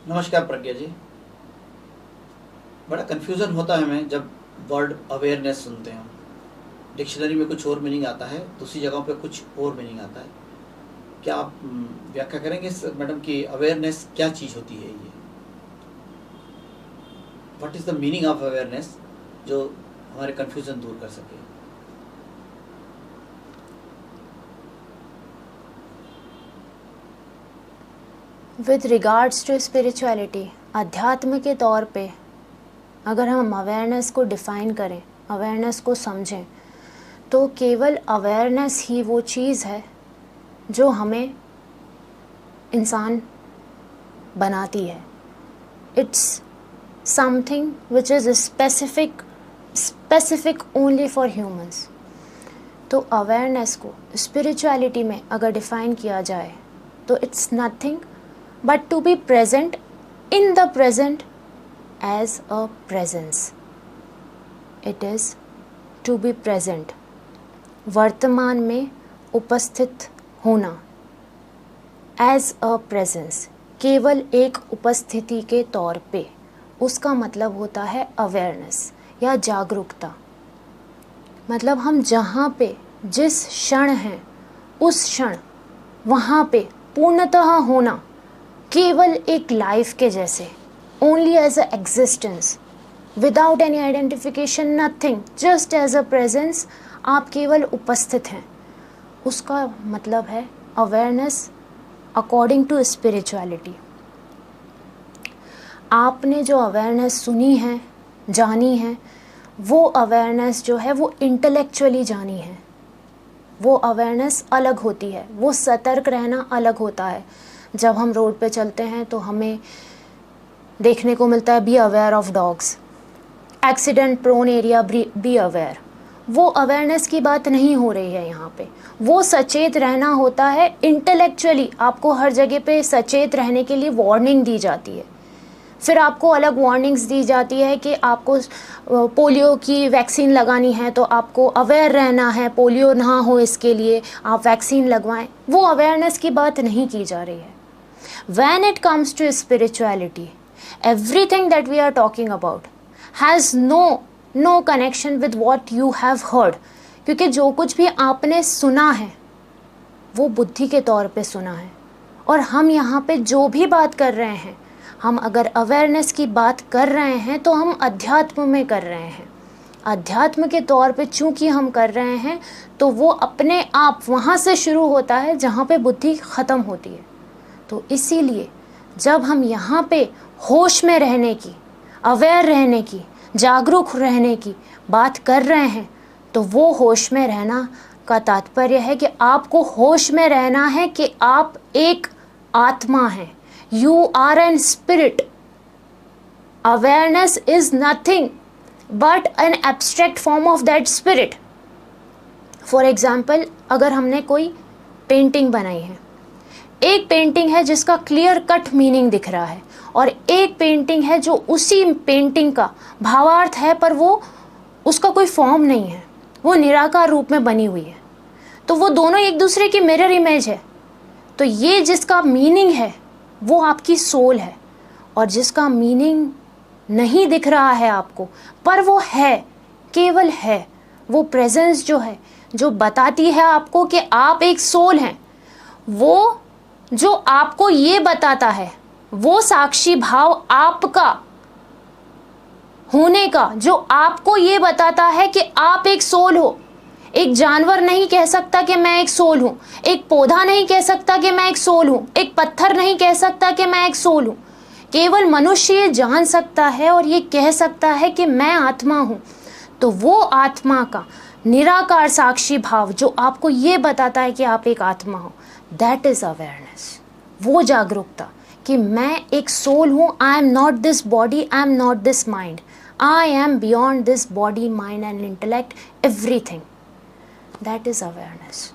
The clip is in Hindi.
नमस्कार प्रज्ञा जी। बड़ा कन्फ्यूज़न होता है हमें जब वर्ड अवेयरनेस सुनते हैं। डिक्शनरी में कुछ और मीनिंग आता है, दूसरी जगहों पे कुछ और मीनिंग आता है। क्या आप व्याख्या करेंगे मैडम कि अवेयरनेस क्या चीज़ होती है? ये what is the meaning of awareness, जो हमारे कन्फ्यूज़न दूर कर सके। विद रिगार्ड्स टू स्पिरिचुअलिटी, अध्यात्म के तौर पे अगर हम अवेयरनेस को डिफ़ाइन करें, अवेयरनेस को समझें, तो केवल अवेयरनेस ही वो चीज़ है जो हमें इंसान बनाती है। It's something which is specific only for humans. तो अवेयरनेस को स्पिरिचुअलिटी में अगर डिफ़ाइन किया जाए तो it's nothing but to be present in the present as a presence. It is to be present, वर्तमान में उपस्थित होना, as a presence, केवल एक उपस्थिति के तौर पे। उसका मतलब होता है अवेयरनेस या जागरूकता। मतलब हम जहाँ पे जिस क्षण हैं उस क्षण वहाँ पे पूर्णतः होना, केवल एक लाइफ के जैसे, only as a existence, without any identification, nothing, just as a presence. आप केवल उपस्थित हैं, उसका मतलब है अवेयरनेस अकॉर्डिंग टू स्पिरिचुअलिटी। आपने जो अवेयरनेस सुनी है, जानी है, वो अवेयरनेस जो है वो इंटेलेक्चुअली जानी है। वो अवेयरनेस अलग होती है, वो सतर्क रहना अलग होता है। जब हम रोड पे चलते हैं तो हमें देखने को मिलता है be aware of dogs, accident prone area, be aware. वो अवेयरनेस की बात नहीं हो रही है यहाँ पे। वो सचेत रहना होता है इंटेलेक्चुअली। आपको हर जगह पे सचेत रहने के लिए वार्निंग दी जाती है, फिर आपको अलग वार्निंग्स दी जाती है कि आपको पोलियो की वैक्सीन लगानी है तो आपको अवेयर रहना है, पोलियो ना हो इसके लिए आप वैक्सीन लगवाएं। वो अवेयरनेस की बात नहीं की जा रही है। When it comes to spirituality, everything that we are talking about has no connection with what you have heard, क्योंकि जो कुछ भी आपने सुना है वो बुद्धि के तौर पे सुना है। और हम यहाँ पे जो भी बात कर रहे हैं, हम अगर अवेयरनेस की बात कर रहे हैं तो हम अध्यात्म में कर रहे हैं। अध्यात्म के तौर पे चूँकि हम कर रहे हैं तो वो अपने आप वहाँ से शुरू होता है जहाँ पे बुद्धि ख़त्म होती है। तो इसीलिए जब हम यहाँ पे होश में रहने की, अवेयर रहने की, जागरूक रहने की बात कर रहे हैं, तो वो होश में रहना का तात्पर्य है कि आपको होश में रहना है कि आप एक आत्मा हैं। You are an spirit. Awareness is nothing but an abstract form of that spirit. For example, अगर हमने कोई पेंटिंग बनाई है, एक पेंटिंग है जिसका क्लियर कट मीनिंग दिख रहा है, और एक पेंटिंग है जो उसी पेंटिंग का भावार्थ है पर वो उसका कोई फॉर्म नहीं है, वो निराकार रूप में बनी हुई है। तो वो दोनों एक दूसरे की मिरर इमेज है। तो ये जिसका मीनिंग है वो आपकी सोल है, और जिसका मीनिंग नहीं दिख रहा है आपको पर वो है, केवल है, वो प्रेजेंस जो है, जो बताती है आपको कि आप एक सोल हैं, वो जो आपको ये बताता है, वो साक्षी भाव आपका होने का जो आपको ये बताता है कि आप एक सोल हो। एक जानवर नहीं कह सकता कि मैं एक सोल हूँ, एक पौधा नहीं कह सकता कि मैं एक सोल हूँ, एक पत्थर नहीं कह सकता कि मैं एक सोल हूँ। केवल मनुष्य ये जान सकता है और ये कह सकता है कि मैं आत्मा हूँ। तो वो आत्मा का निराकार साक्षी भाव जो आपको ये बताता है कि आप एक आत्मा हो, दैट इज अवेयरनेस। वो जागरूकता कि मैं एक सोल हूँ, I am not this body, I am not this mind, I am beyond this body, mind and intellect, everything. That is awareness.